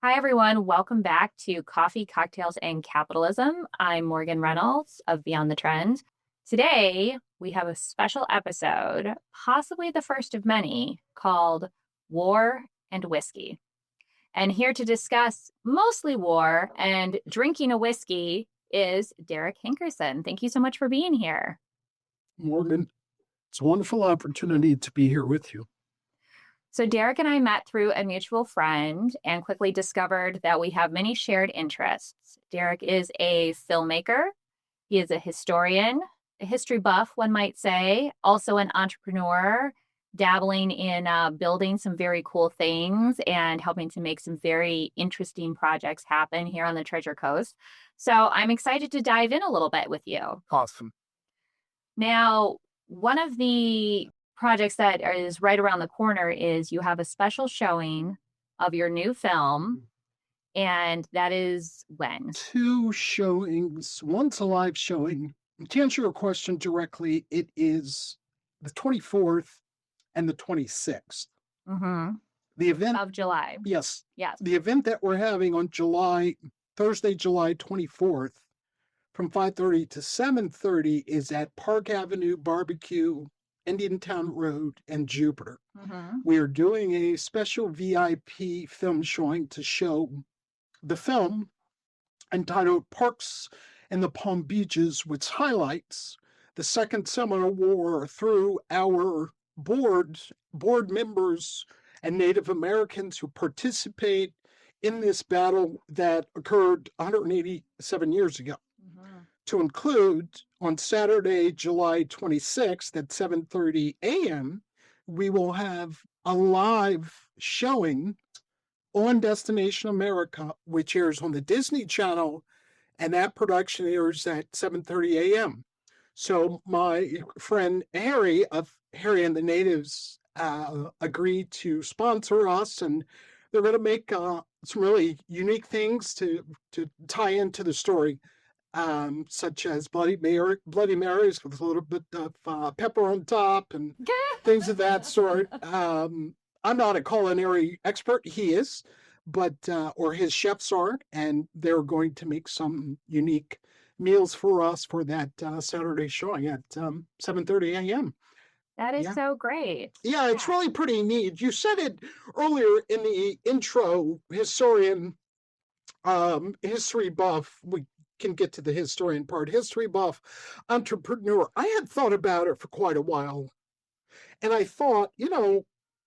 Hi, everyone. Welcome back to Coffee, Cocktails, and Capitalism. I'm Morgan Reynolds of Beyond the Trend. Today, we have a special episode, possibly the first of many, called War and Whiskey. And here to discuss mostly war and drinking a whiskey is Derek Hankerson. Thank you so much for being here. Morgan, it's a wonderful opportunity to be here with you. So, Derek and I met through a mutual friend and quickly discovered that we have many shared interests. Derek is a filmmaker, he is a historian, a history buff, one might say, also an entrepreneur, dabbling in building some very cool things and helping to make some very interesting projects happen here on the Treasure Coast. So, I'm excited to dive in a little bit with you. Awesome. Now, one of the projects that is right around the corner is you have a special showing of your new film, and that is when? Two showings. One's a live showing. To answer your question directly, it is the 24th and the 26th. Mm-hmm. The event Of July. Yes. Yes. The event that we're having on Thursday, July 24th from 5:30 to 7:30 is at Park Avenue Barbecue, Indiantown Road, and Jupiter. Mm-hmm. We are doing a special VIP film showing to show the film entitled Parks in the Palm Beaches, which highlights the Second Seminole War through our board members and Native Americans who participate in this battle that occurred 187 years ago. Mm-hmm. To include on Saturday, July 26th at 7:30 a.m., we will have a live showing on Destination America, which airs on the Disney Channel, and that production airs at 7:30 a.m. So my friend Harry of Harry and the Natives agreed to sponsor us, and they're going to make some really unique things to tie into the story. Such as Bloody Marys with a little bit of pepper on top and things of that sort. I'm not a culinary expert. He is, but or his chefs are, and they're going to make some unique meals for us for that Saturday showing at 7:30 a.m. That is so great. Yeah, it's really pretty neat. You said it earlier in the intro, historian, history buff. We can get to the historian part. History buff, entrepreneur. I had thought about it for quite a while. And I thought,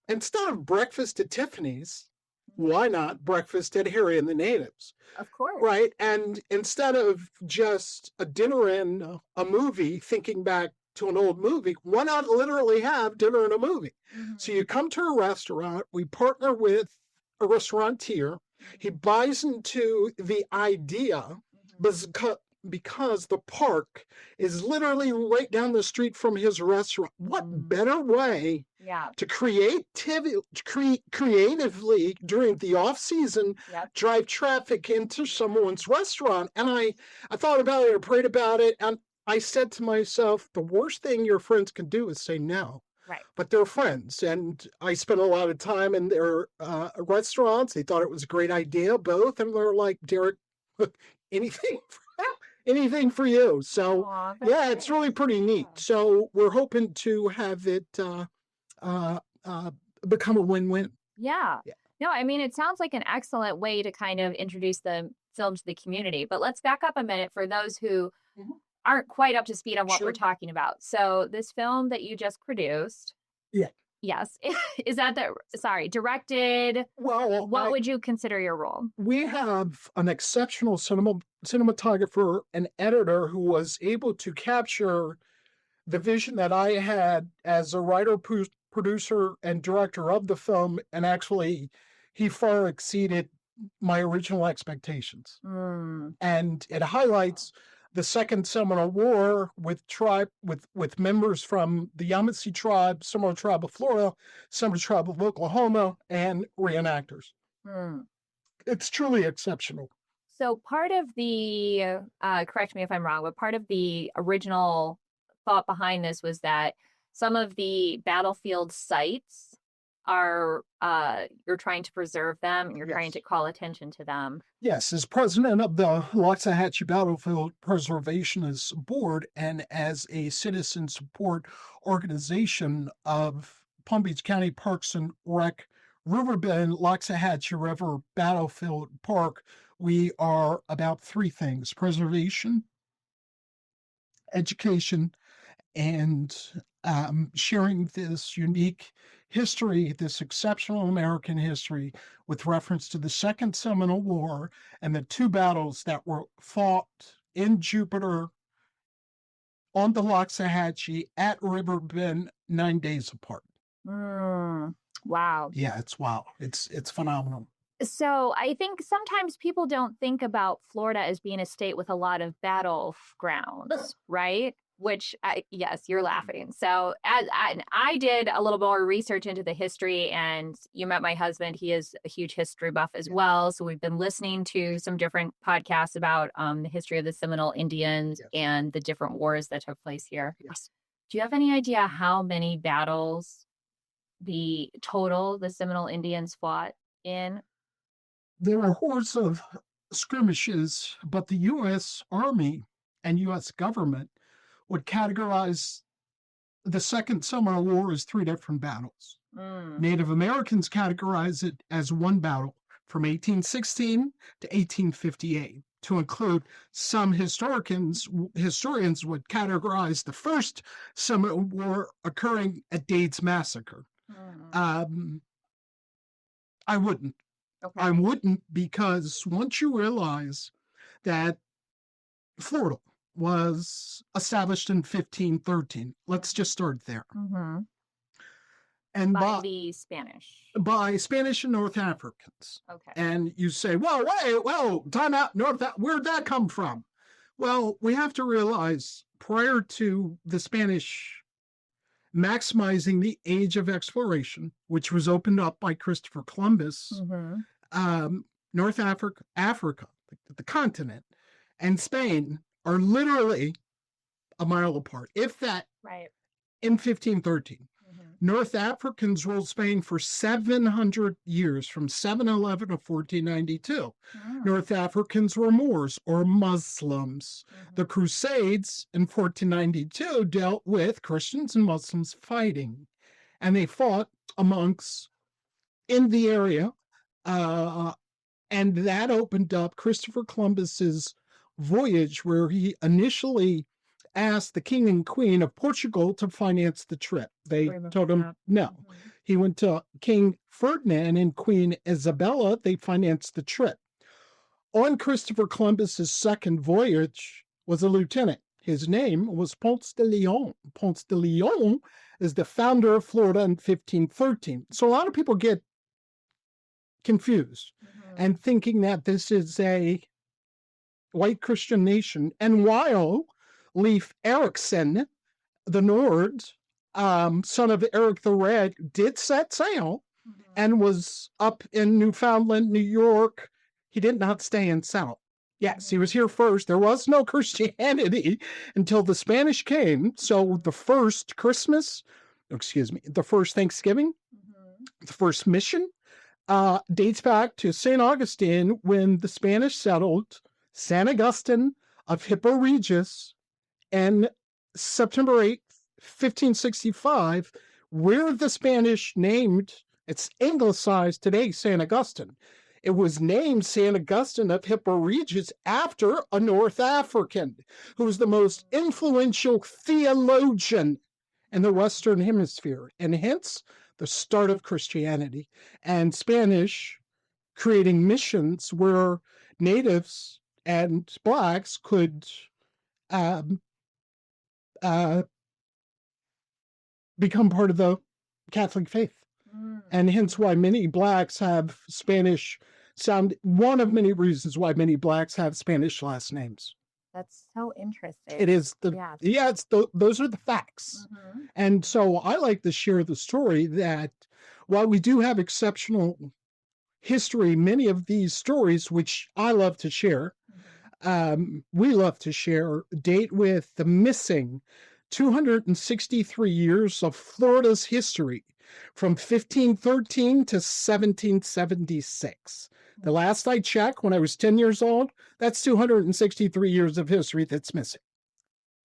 instead of breakfast at Tiffany's, why not breakfast at Harry and the Natives? Of course. Right? And instead of just a dinner and a movie, thinking back to an old movie, why not literally have dinner and a movie? Mm-hmm. So you come to a restaurant, we partner with a restaurateur, he buys into the idea because the park is literally right down the street from his restaurant. What better way to creatively during the off season drive traffic into someone's restaurant? And I thought about it, I prayed about it, and I said to myself, the worst thing your friends can do is say no. Right. But they're friends, and I spent a lot of time in their restaurants. They thought it was a great idea, both, and they're like, Derek, anything for you. So it's really pretty neat. So we're hoping to have it become a win-win. Yeah. No, I mean, it sounds like an excellent way to kind of introduce the film to the community. But let's back up a minute for those who aren't quite up to speed on what we're talking about. So this film that you just produced. Yeah. Yes. Is that directed? Well, what would you consider your role? We have an exceptional cinematographer and editor who was able to capture the vision that I had as a writer, producer, and director of the film. And actually, he far exceeded my original expectations. And it highlights the Second Seminole War with members from the Yamasee tribe, Seminole tribe of Florida, Seminole tribe of Oklahoma, and reenactors. It's truly exceptional. So part of the, correct me if I'm wrong, but part of the original thought behind this was that some of the battlefield sites are you're trying to preserve them and you're trying Yes. to call attention to them. Yes, as president of the Loxahatchee Battlefield Preservationist Board and as a citizen support organization of Palm Beach County Parks and Rec, Riverbend, Loxahatchee River Battlefield Park, we are about three things: preservation, education, and sharing this unique history, this exceptional American history, with reference to the Second Seminole War and the two battles that were fought in Jupiter on the Loxahatchee at Riverbend 9 days apart. Wow. Yeah, it's wow. It's phenomenal. So I think sometimes people don't think about Florida as being a state with a lot of battlegrounds, right? Which, yes, you're laughing. So I did a little more research into the history, and you met my husband. He is a huge history buff as well. So we've been listening to some different podcasts about the history of the Seminole Indians and the different wars that took place here. Yes. Do you have any idea how many battles the Seminole Indians fought in? There are hordes of skirmishes, but the U.S. Army and U.S. government would categorize the Second Seminole War as three different battles. Native Americans categorize it as one battle from 1816 to 1858. To include, some historians would categorize the first Seminole War occurring at Dade's Massacre. I wouldn't. Okay. I wouldn't, because once you realize that Florida was established in 1513, let's just start there. And by the Spanish. By Spanish and North Africans. Okay. And you say, well, time out, where'd that come from? Well, we have to realize, prior to the Spanish maximizing the age of exploration, which was opened up by Christopher Columbus, North Africa, the continent, and Spain are literally a mile apart, if that, right. In 1513. North Africans ruled Spain for 700 years, from 711 to 1492. North Africans were Moors or Muslims. The Crusades in 1492 dealt with Christians and Muslims fighting, and they fought in the area, and that opened up Christopher Columbus's voyage, where he initially asked the king and queen of Portugal to finance the trip. They told him no. He went to King Ferdinand and Queen Isabella. They financed the trip. On Christopher Columbus's second voyage was a lieutenant. His name was Ponce de Leon. Ponce de Leon is the founder of Florida in 1513. So a lot of people get confused and thinking that this is a white Christian nation. And while Leif Erikson, the Nord, son of Eric the Red, did set sail and was up in Newfoundland, New York, he did not stay in South. Yes, he was here first. There was no Christianity until the Spanish came. So the first the first Thanksgiving, the first mission, dates back to St. Augustine, when the Spanish settled San Augustine of Hippo Regis and September 8th, 1565, where the Spanish named, it's anglicized today, St. Augustine. It was named St. Augustine of Hippo Regis after a North African who was the most influential theologian in the Western Hemisphere, and hence the start of Christianity. And Spanish creating missions where natives and blacks could become part of the Catholic faith. And hence why many blacks have Spanish one of many reasons why many blacks have Spanish last names. That's so interesting. It is those are the facts. And so I like to share the story that while we do have exceptional history, many of these stories, which I love to share, we love to share, date with the missing, 263 years of Florida's history from 1513 to 1776. The last I checked, when I was 10 years old, that's 263 years of history that's missing.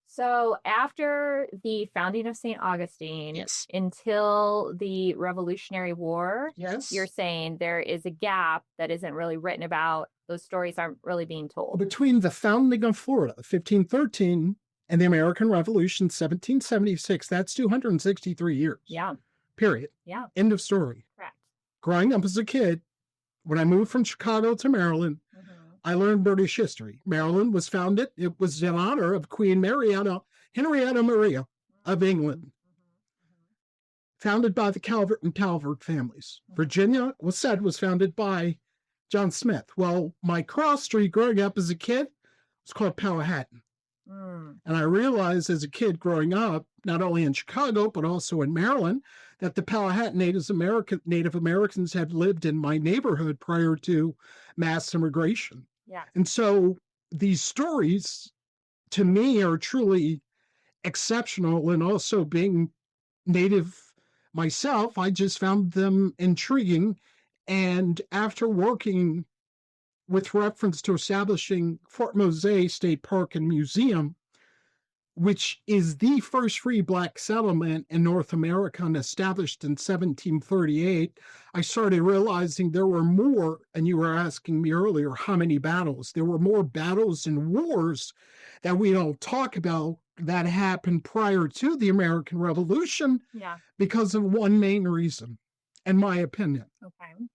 So after the founding of St. Augustine, Yes. until the Revolutionary War, Yes. you're saying there is a gap that isn't really written about. Those stories aren't really being told. Between the founding of Florida, 1513, and the American Revolution, 1776, that's 263 years. Yeah. Period. Yeah. End of story. Correct. Growing up as a kid, when I moved from Chicago to Maryland, I learned British history. Maryland was founded, it was in honor of Queen Henrietta Maria of England, founded by the Calvert and Talbot families. Virginia was founded by John Smith. Well, my cross street growing up as a kid was called Powhatan. And I realized as a kid growing up, not only in Chicago, but also in Maryland, that the Powhatan Native Americans had lived in my neighborhood prior to mass immigration. Yeah. And so these stories, to me, are truly exceptional. And also being Native myself, I just found them intriguing. And after working with reference to establishing Fort Mose State Park and Museum, which is the first free Black settlement in North America and established in 1738, I started realizing there were more, and you were asking me earlier, how many battles? There were more battles and wars that we don't talk about that happened prior to the American Revolution because of one main reason, in my opinion. Okay.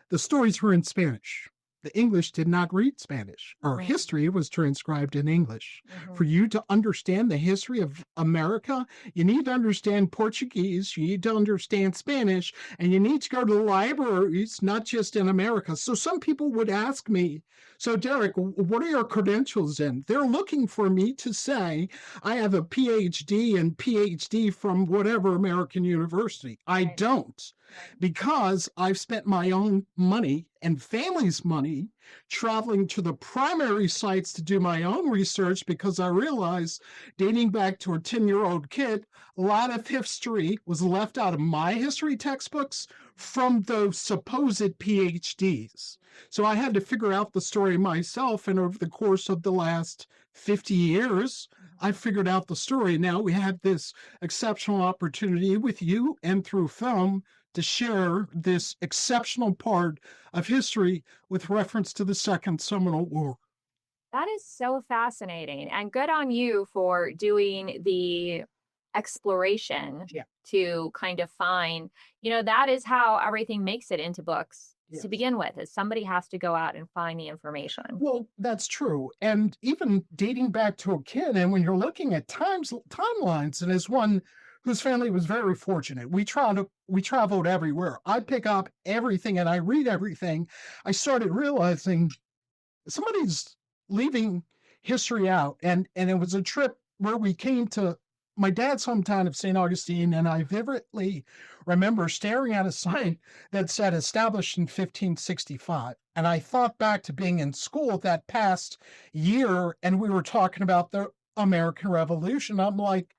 The stories were in Spanish. The English did not read Spanish. Our history was transcribed in English. For you to understand the history of America, you need to understand Portuguese, you need to understand Spanish, and you need to go to the libraries, not just in America. So some people would ask me, so Derek, what are your credentials in? They're looking for me to say I have a PhD and PhD from whatever American university. I don't. Because I've spent my own money and family's money traveling to the primary sites to do my own research, because I realized, dating back to a 10-year-old kid, a lot of history was left out of my history textbooks from those supposed PhDs. So I had to figure out the story myself, and over the course of the last 50 years, I figured out the story. Now we have this exceptional opportunity with you and through film to share this exceptional part of history with reference to the Second Seminole War. That is so fascinating, and good on you for doing the exploration to kind of find, that is how everything makes it into books to begin with, is somebody has to go out and find the information. Well, that's true. And even dating back to a kid, and when you're looking at timelines, and as one whose family was very fortunate, we traveled everywhere. I pick up everything and I read everything. I started realizing somebody's leaving history out. And it was a trip where we came to my dad's hometown of St. Augustine, and I vividly remember staring at a sign that said established in 1565. And I thought back to being in school that past year, and we were talking about the American Revolution. I'm like,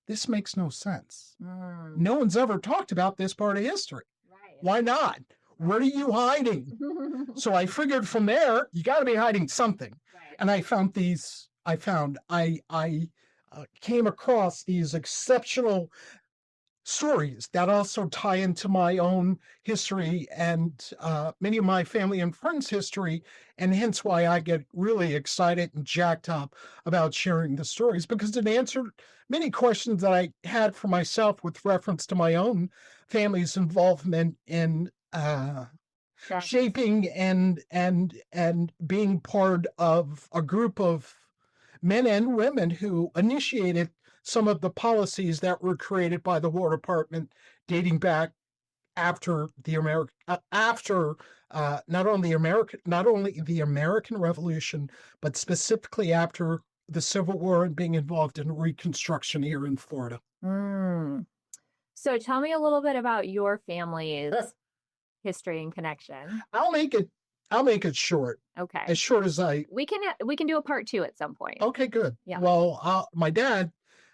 this makes no sense. No one's ever talked about this part of history. Right. Why not? What are you hiding? So I figured from there, you got to be hiding something. Right. And I found I came across these exceptional stories that also tie into my own history and many of my family and friends' history, and hence why I get really excited and jacked up about sharing the stories, because it answered many questions that I had for myself with reference to my own family's involvement in shaping and being part of a group of men and women who initiated some of the policies that were created by the War Department, dating back after not only the American Revolution, but specifically after the Civil War, and being involved in Reconstruction here in Florida. So tell me a little bit about your family's history and connection. I'll make it short. Okay. As short as we can do a part 2 at some point. Okay, good. Yeah. Well, my dad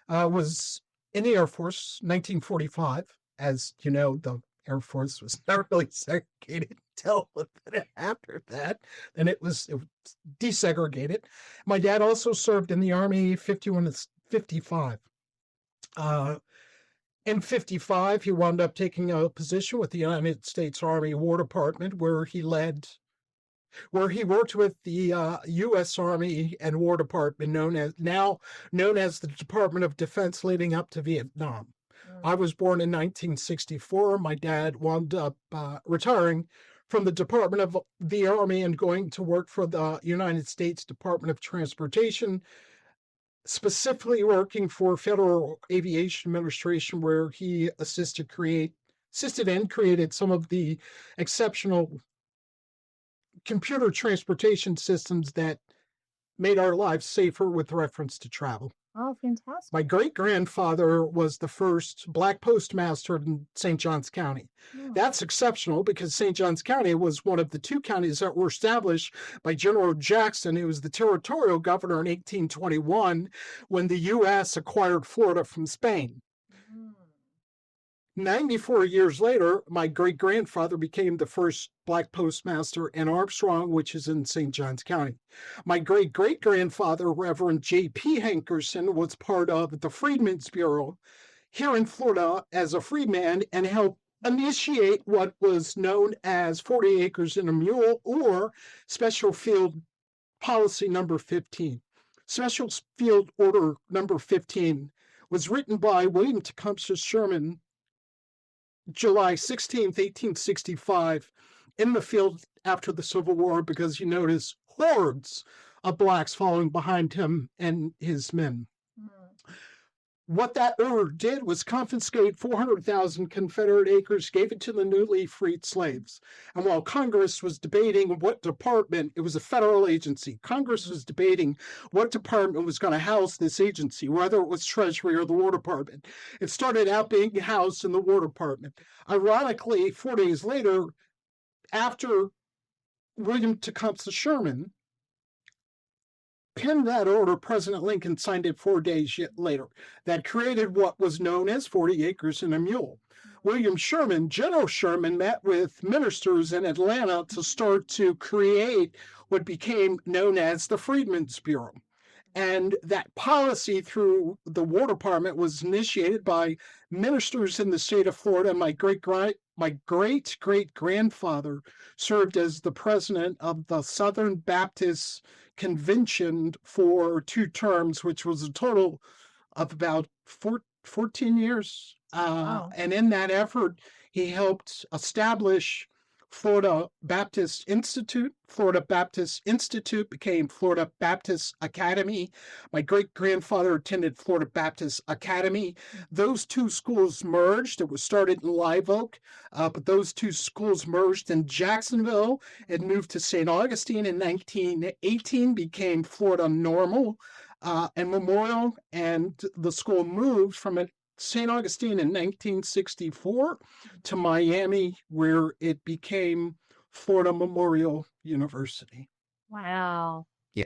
Was in the Air Force, 1945. As you know, the Air Force was not really segregated until a bit after that. And it was desegregated. My dad also served in the Army 51 to 55. In 55, he wound up taking a position with the United States Army War Department, where he worked with the U.S. Army and War Department, now known as the Department of Defense, leading up to Vietnam. I was born in 1964. My dad wound up retiring from the Department of the Army and going to work for the United States Department of Transportation, specifically working for Federal Aviation Administration, where he assisted and created some of the exceptional computer transportation systems that made our lives safer with reference to travel. Oh, fantastic. My great-grandfather was the first Black postmaster in St. Johns County. Oh. That's exceptional because St. Johns County was one of the two counties that were established by General Jackson, who was the territorial governor in 1821 when the U.S. acquired Florida from Spain. 94 years later, my great-grandfather became the first Black postmaster in Armstrong, which is in St. Johns County. My great-great-grandfather, Reverend J.P. Hankerson, was part of the Freedmen's Bureau here in Florida as a freedman and helped initiate what was known as 40 acres and a mule, or Special Field Policy Number 15. Special Field Order Number 15 was written by William Tecumseh Sherman July 16th, 1865, in the field after the Civil War, because you notice hordes of Blacks following behind him and his men. What that order did was confiscate 400,000 Confederate acres, gave it to the newly freed slaves. And while Congress was debating what department, it was a federal agency, Congress was debating what department was going to house this agency, whether it was Treasury or the War Department. It started out being housed in the War Department. Ironically, 4 days later, after William Tecumseh Sherman penned that order, President Lincoln signed it 4 days later. That created what was known as 40 acres and a mule. General Sherman, met with ministers in Atlanta to start to create what became known as the Freedmen's Bureau. And that policy through the War Department was initiated by ministers in the state of Florida. My great-great-grandfather served as the president of the Southern Baptist Convention for 2 terms, which was a total of about 14 years. Wow. And in that effort, he helped establish Florida Baptist Institute. Florida Baptist Institute became Florida Baptist Academy. My great-grandfather attended Florida Baptist Academy. Those 2 schools merged. It was started in Live Oak, but those 2 schools merged in Jacksonville and moved to St. Augustine in 1918, became Florida Normal and Memorial, and the school moved from St. Augustine in 1964 to Miami, where it became Florida Memorial University. Wow. Yeah.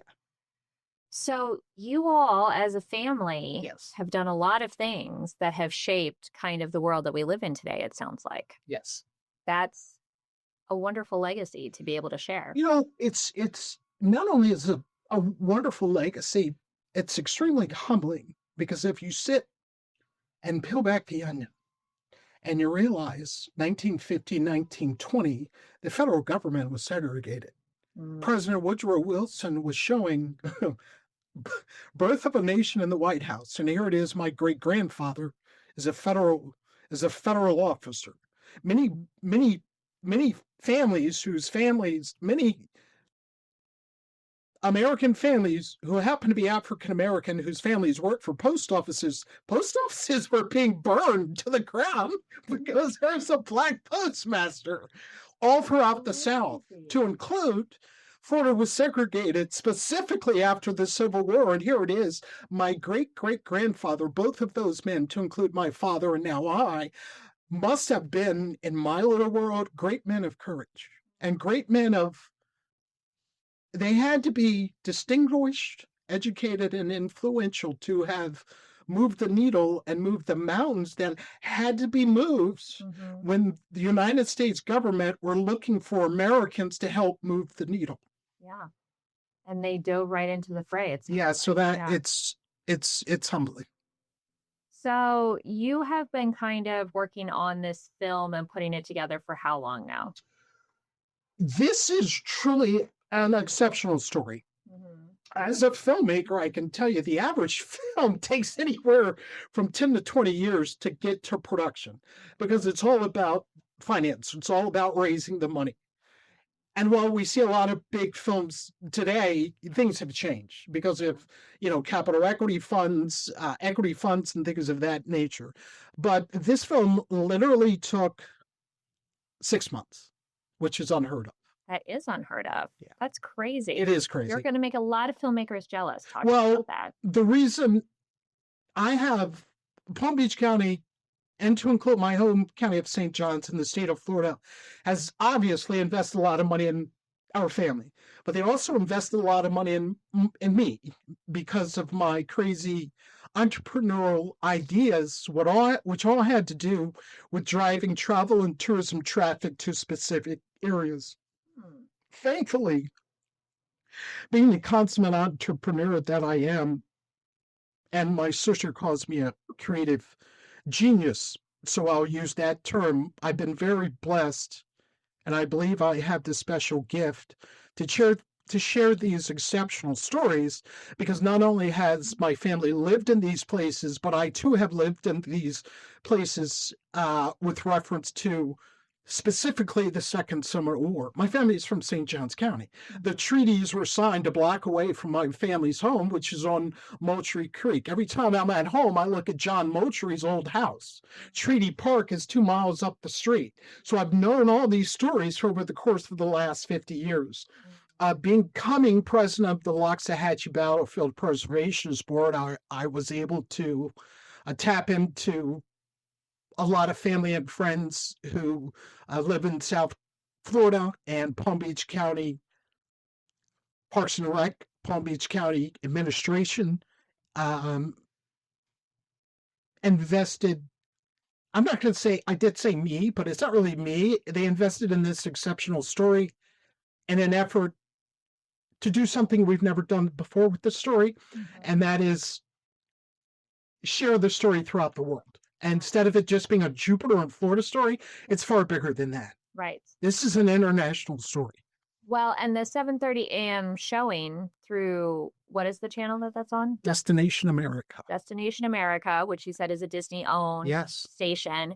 So you all, as a family, Yes, have done a lot of things that have shaped kind of the world that we live in today, it sounds like. yes. That's a wonderful legacy to be able to share. You know, it's not only is it a wonderful legacy, it's extremely humbling, because if you sit and peel back the onion, and you realize 1950, 1920, the federal government was segregated. President Woodrow Wilson was showing Birth of a Nation in the White House. And here it is, my great-grandfather is a federal officer. Many American families who happen to be African American, whose families work for post offices were being burned to the ground because there's a Black postmaster all throughout the South. To include, Florida was segregated specifically after the Civil War, and here it is, my great-great-grandfather, both of those men, to include my father and now I, must have been, in my little world, great men of courage and great men of. They had to be distinguished, educated, and influential to have move the needle and move the mountains that had to be moved when the United States government were looking for Americans to help move the needle. Yeah. And they dove right into the fray. So that it's humbling. So you have been kind of working on this film and putting it together for how long now? This is truly an exceptional story. As a filmmaker, I can tell you the average film takes anywhere from 10 to 20 years to get to production because it's all about finance. It's all about raising the money. And while we see a lot of big films today, things have changed because of, capital equity funds and things of that nature. But this film literally took 6 months, which is unheard of. That is unheard of. Yeah. That's crazy. It is crazy. You're going to make a lot of filmmakers jealous talking about that. The reason I have Palm Beach County, and to include my home county of St. John's in the state of Florida, has obviously invested a lot of money in our family, but they also invested a lot of money in me because of my crazy entrepreneurial ideas, which all had to do with driving travel and tourism traffic to specific areas. Thankfully, being the consummate entrepreneur that I am, and my sister calls me a creative genius, so I'll use that term, I've been very blessed, and I believe I have the special gift to share these exceptional stories, because not only has my family lived in these places, but I too have lived in these places with reference to specifically the Second Seminole War. My family is from St. Johns County. The treaties were signed a block away from my family's home, which is on Moultrie Creek. Every time I'm at home, I look at John Moultrie's old house. Treaty Park is 2 miles up the street. So I've known all these stories over the course of the last 50 years. Becoming president of the Loxahatchee Battlefield Preservations Board, I was able to tap into a lot of family and friends who live in South Florida and Palm Beach County Parks and Rec, Palm Beach County administration invested. I'm not going to say, I did say me, but it's not really me. They invested in this exceptional story in an effort to do something we've never done before with the story, and that is share the story throughout the world. And instead of it just being a Jupiter and Florida story, it's far bigger than that. Right. This is an international story. Well, and the 7:30 a.m. showing through, what is the channel that's on? Destination America. Destination America, which you said is a Disney-owned station,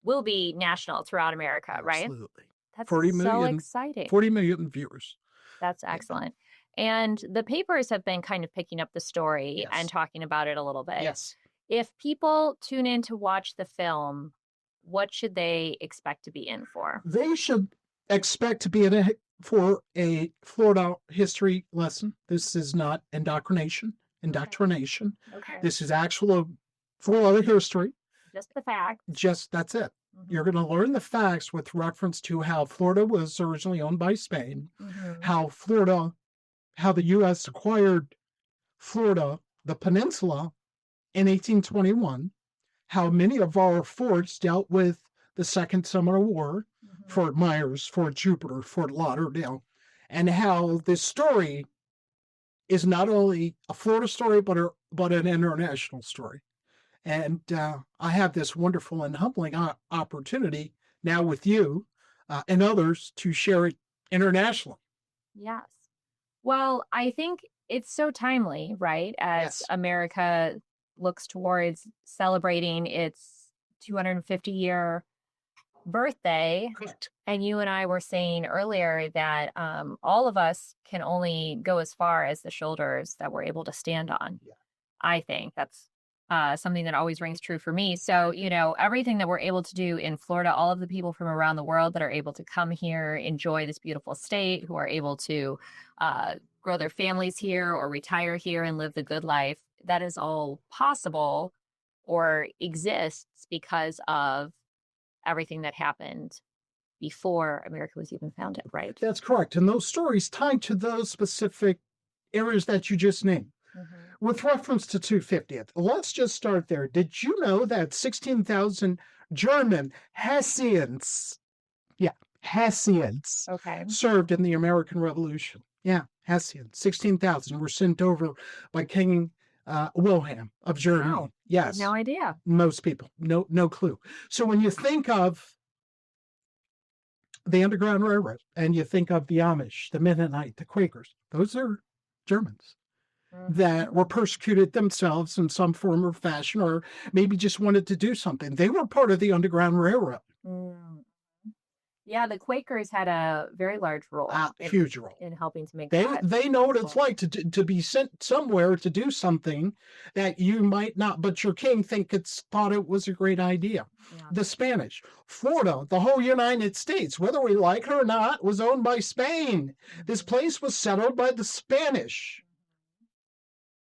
will be national throughout America, right? Absolutely. That's so exciting. 40 million viewers. That's excellent. And the papers have been kind of picking up the story and talking about it a little bit. Yes. If people tune in to watch the film, what should they expect to be in for? They should expect to be in for a Florida history lesson. This is not indoctrination. Okay. This is actual Florida history. Just the facts. That's it. You're going to learn the facts with reference to how Florida was originally owned by Spain, how the U.S. acquired Florida, the peninsula, in 1821, how many of our forts dealt with the Second Seminole War, Fort Myers, Fort Jupiter, Fort Lauderdale, and how this story is not only a Florida story, but an international story. And I have this wonderful and humbling opportunity now with you and others to share it internationally. Yes. Well, I think it's so timely, right? As America looks towards celebrating its 250-year birthday. Correct. And you and I were saying earlier that all of us can only go as far as the shoulders that we're able to stand on. Yeah. I think that's something that always rings true for me. So, everything that we're able to do in Florida, all of the people from around the world that are able to come here, enjoy this beautiful state, who are able to grow their families here or retire here and live the good life, that is all possible or exists because of everything that happened before America was even founded, right? That's correct. And those stories tied to those specific areas that you just named. with reference to 250th. Let's just start there. Did you know that 16,000 German Hessians, Hessians, Okay. served in the American Revolution? Yeah, Hessians. 16,000 were sent over by King Wilhelm of Germany. Wow. I had Yes. no idea. Most people, no clue. So when you think of the Underground Railroad and you think of the Amish, the Mennonite, the Quakers, those are Germans that were persecuted themselves in some form or fashion, or maybe just wanted to do something. They were part of the Underground Railroad. Yeah, the Quakers had a very large role. Huge role. In helping to make They know what it's like to be sent somewhere to do something that you might not, but your king thought it was a great idea. Yeah. The Spanish, Florida, the whole United States, whether we like it or not, was owned by Spain. This place was settled by the Spanish.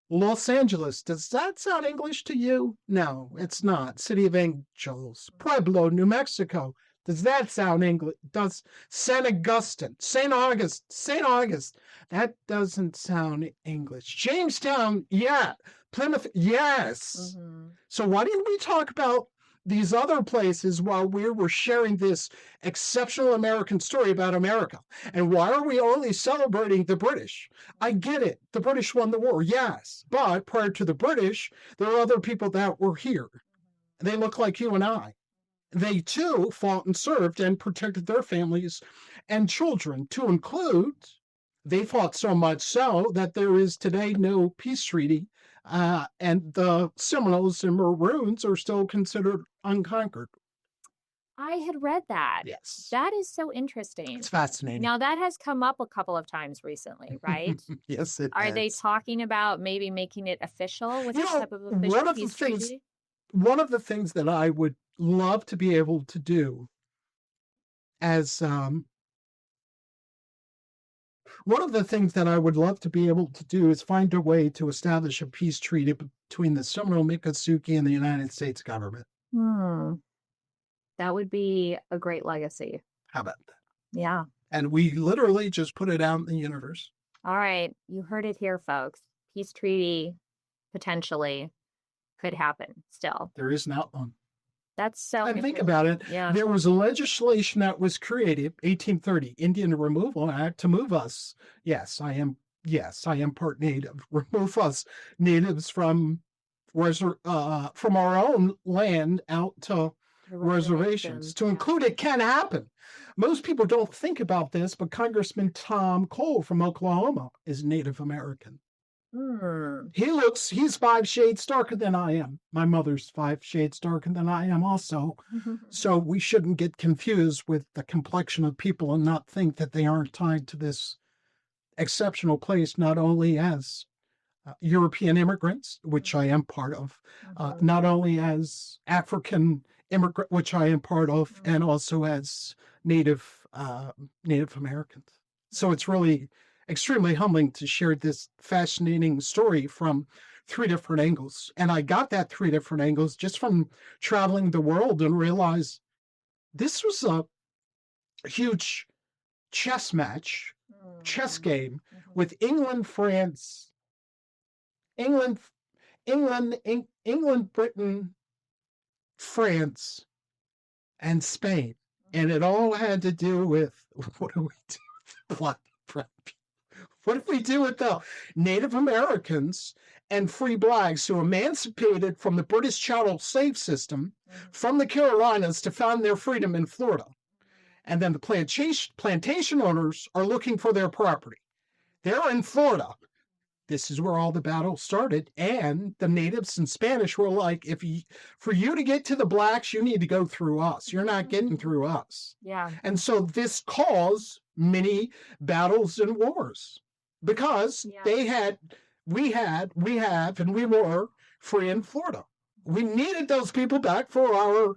Los Angeles, does that sound English to you? No, it's not. City of Angels. Pueblo, New Mexico. Does that sound English? Does St. Augustine, St. August, that doesn't sound English. Jamestown, yeah. Plymouth, yes. So why didn't we talk about these other places while we were sharing this exceptional American story about America? And why are we only celebrating the British? I get it. The British won the war, yes. But prior to the British, there are other people that were here. They look like you and I. They too fought and served and protected their families and children, to include, they fought so much so that there is today no peace treaty, and the Seminoles and Maroons are still considered unconquered. I had read that. Yes. That is so interesting. It's fascinating. Now, that has come up a couple of times recently, right? Yes, it Are has. they talking about maybe making it official with some type of official peace treaty? One of the things that I would love to be able to do as one of the things that I would love to be able to do is find a way to establish a peace treaty between the Seminole Miccosukee and the United States government. That would be a great legacy. How about that? Yeah. And we literally just put it out in the universe. All right. You heard it here, folks. Peace treaty potentially could happen still. There is an outline. That's so. And think about it. Yeah. There was a legislation that was created, 1830, Indian Removal Act, to move us. Yes, I am part Native. Remove us natives from our own land out to reservations. To include it can happen. Most people don't think about this, but Congressman Tom Cole from Oklahoma is Native American. He's 5 shades darker than I am. My mother's 5 shades darker than I am also. So we shouldn't get confused with the complexion of people and not think that they aren't tied to this exceptional place, not only as European immigrants, which I am part of, not only as African immigrant, which I am part of, and also as Native Americans. So it's really extremely humbling to share this fascinating story from 3 different angles. And I got that 3 different angles just from traveling the world and realized this was a huge chess game with England, France, England, Britain, France, and Spain. And it all had to do with, what do we do? What if we do with the Native Americans and free blacks who emancipated from the British chattel slave system from the Carolinas to found their freedom in Florida? And then the plantation owners are looking for their property. They're in Florida. This is where all the battle started. And the natives and Spanish were like, for you to get to the blacks, you need to go through us. You're not getting through us. Yeah. And so this caused many battles and wars because we have, and we were free in Florida. We needed those people back for our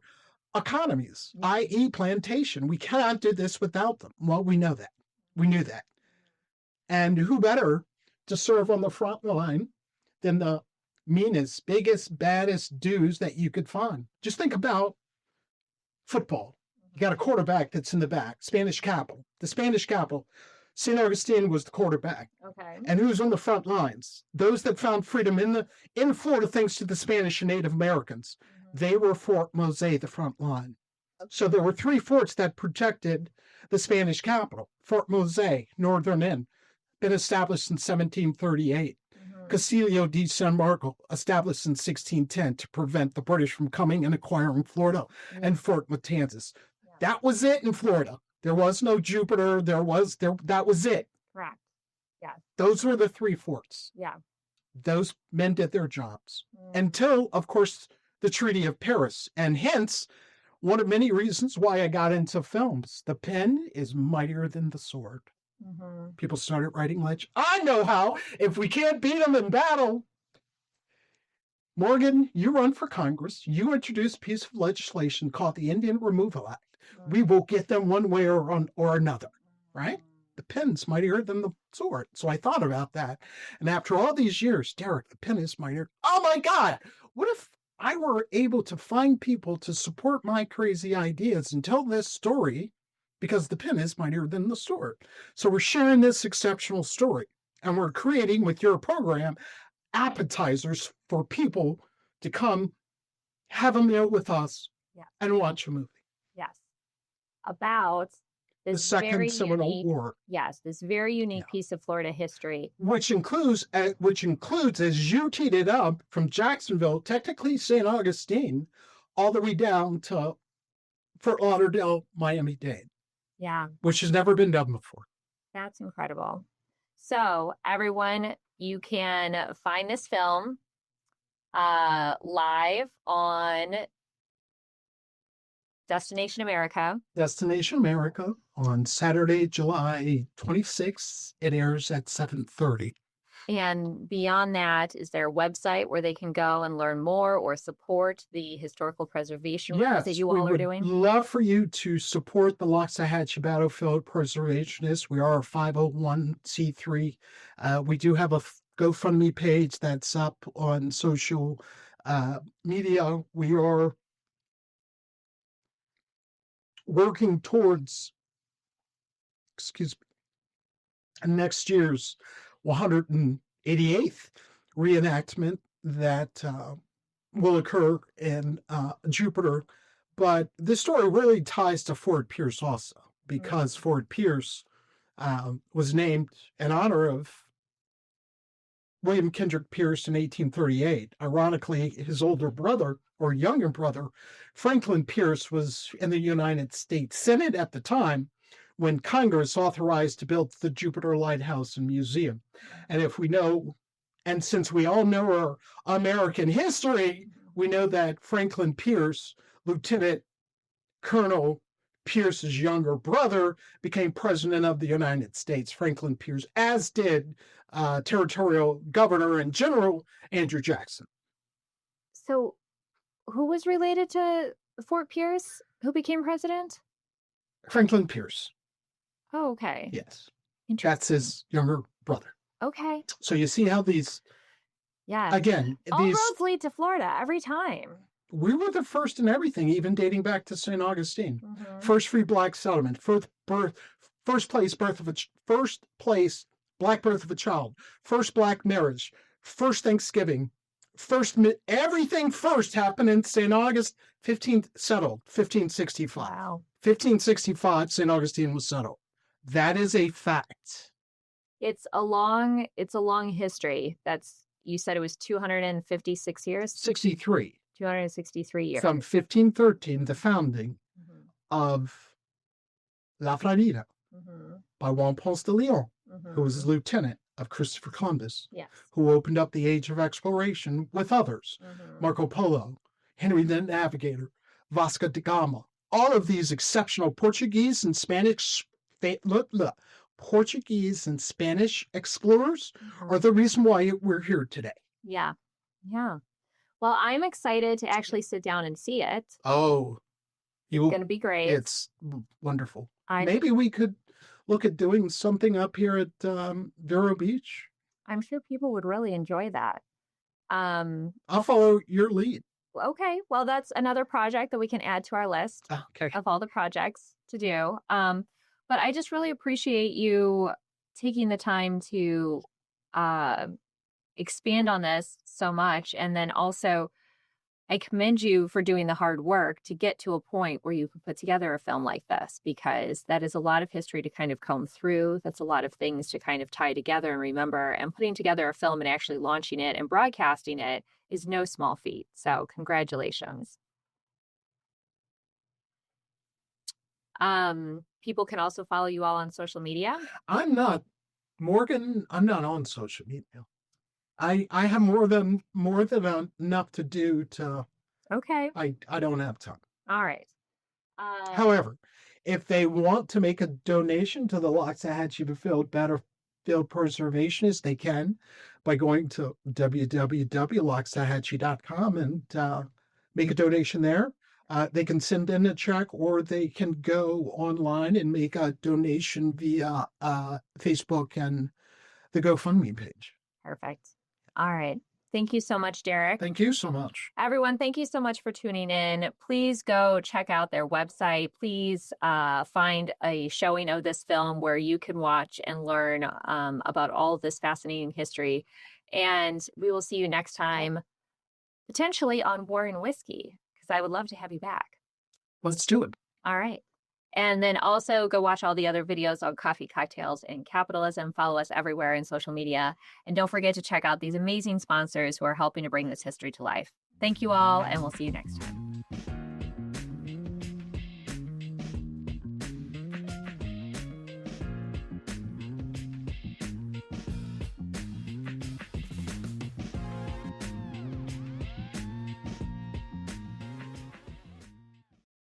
economies, i.e. plantation. We cannot do this without them. Well, we know that. We knew that. And who better to serve on the front line than the meanest, biggest, baddest dudes that you could find? Just think about football. You got a quarterback that's in the back, the Spanish capital. St. Augustine was the quarterback. Okay. And who's on the front lines? Those that found freedom in Florida, thanks to the Spanish and Native Americans. They were Fort Mose, the front line. Okay. So there were 3 forts that protected the Spanish capital. Fort Mose, northern end, been established in 1738. Castillo de San Marco, established in 1610 to prevent the British from coming and acquiring Florida, and Fort Matanzas. Yeah. That was it in Florida. There was no Jupiter. That was it. Correct. Yeah. Those were the 3 forts. Yeah. Those men did their jobs until, of course, the Treaty of Paris. And hence, one of many reasons why I got into films. The pen is mightier than the sword. People started writing legend. I know how. If we can't beat them in battle, Morgan, you run for Congress. You introduce a piece of legislation called the Indian Removal Act. We will get them one way or another, right? The pen's mightier than the sword. So I thought about that. And after all these years, Derek, the pen is mightier. Oh my God, what if I were able to find people to support my crazy ideas and tell this story, because the pen is mightier than the sword. So we're sharing this exceptional story, and we're creating with your program appetizers for people to come have a meal with us and watch a movie. Yes. About the Second Seminole War. Yes, this very unique piece of Florida history. Which includes, as you teed it up, from Jacksonville, technically St. Augustine, all the way down to Fort Lauderdale, Miami-Dade. Yeah. Which has never been done before. That's incredible. So, everyone, you can find this film live on Destination America. Destination America on Saturday, July 26th. It airs at 7:30. And beyond that, is there a website where they can go and learn more or support the historical preservation work that you all are doing? We would love for you to support the Loxahatchee Battlefield Preservationists. We are a 501c3. We do have a GoFundMe page that's up on social media. We are working towards, next year's 188th reenactment that will occur in Jupiter. But this story really ties to Fort Pierce also, because Fort Pierce was named in honor of William Kendrick Pierce in 1838. Ironically, his older brother, or younger brother, Franklin Pierce, was in the United States Senate at the time when Congress authorized to build the Jupiter Lighthouse and Museum. And if we know, and since we all know our American history, we know that Franklin Pierce, Lieutenant Colonel Pierce's younger brother, became president of the United States, Franklin Pierce, as did Territorial Governor and General Andrew Jackson. So who was related to Fort Pierce? Who became president? Franklin Pierce. Oh, okay. Yes. That's his younger brother. Okay. So you see how these, again, all roads lead to Florida every time. We were the first in everything, even dating back to St. Augustine. First free black settlement, first place black birth of a child, first black marriage, first Thanksgiving, everything first happened in St. August, 1565. Wow. 1565, St. Augustine was settled. That is a fact. It's a long history. You said it was 256 years? 63. 263 years. From 1513, the founding of La Florida by Juan Ponce de Leon, who was a lieutenant of Christopher Columbus, who opened up the age of exploration with others. Marco Polo, Henry the Navigator, Vasco da Gama. All of these exceptional Portuguese and Spanish explorers are the reason why we're here today. Yeah. Yeah. Well, I'm excited to actually sit down and see it. Oh, it's going to be great. It's wonderful. Maybe we could look at doing something up here at Vero Beach. I'm sure people would really enjoy that. I'll follow your lead. Okay. Well, that's another project that we can add to our list of all the projects to do. But I just really appreciate you taking the time to expand on this so much. And then also, I commend you for doing the hard work to get to a point where you can put together a film like this, because that is a lot of history to kind of comb through. That's a lot of things to kind of tie together and remember. And putting together a film and actually launching it and broadcasting it is no small feat. So congratulations. People can also follow you all on social media. I'm not, Morgan, I'm not on social media. I have more than enough to do to. Okay. I don't have time. All right. However, if they want to make a donation to the Loxahatchee Battlefield Preservationists, they can by going to www.loxahatchee.com and make a donation there. They can send in a check, or they can go online and make a donation via Facebook and the GoFundMe page. Perfect. All right. Thank you so much, Derek. Thank you so much. Everyone, thank you so much for tuning in. Please go check out their website. Please find a showing of this film where you can watch and learn about all of this fascinating history. And we will see you next time, potentially on War and Whiskey, because I would love to have you back. Let's do it. All right. And then also go watch all the other videos on coffee, cocktails, and capitalism. Follow us everywhere in social media. And don't forget to check out these amazing sponsors who are helping to bring this history to life. Thank you all, and we'll see you next time.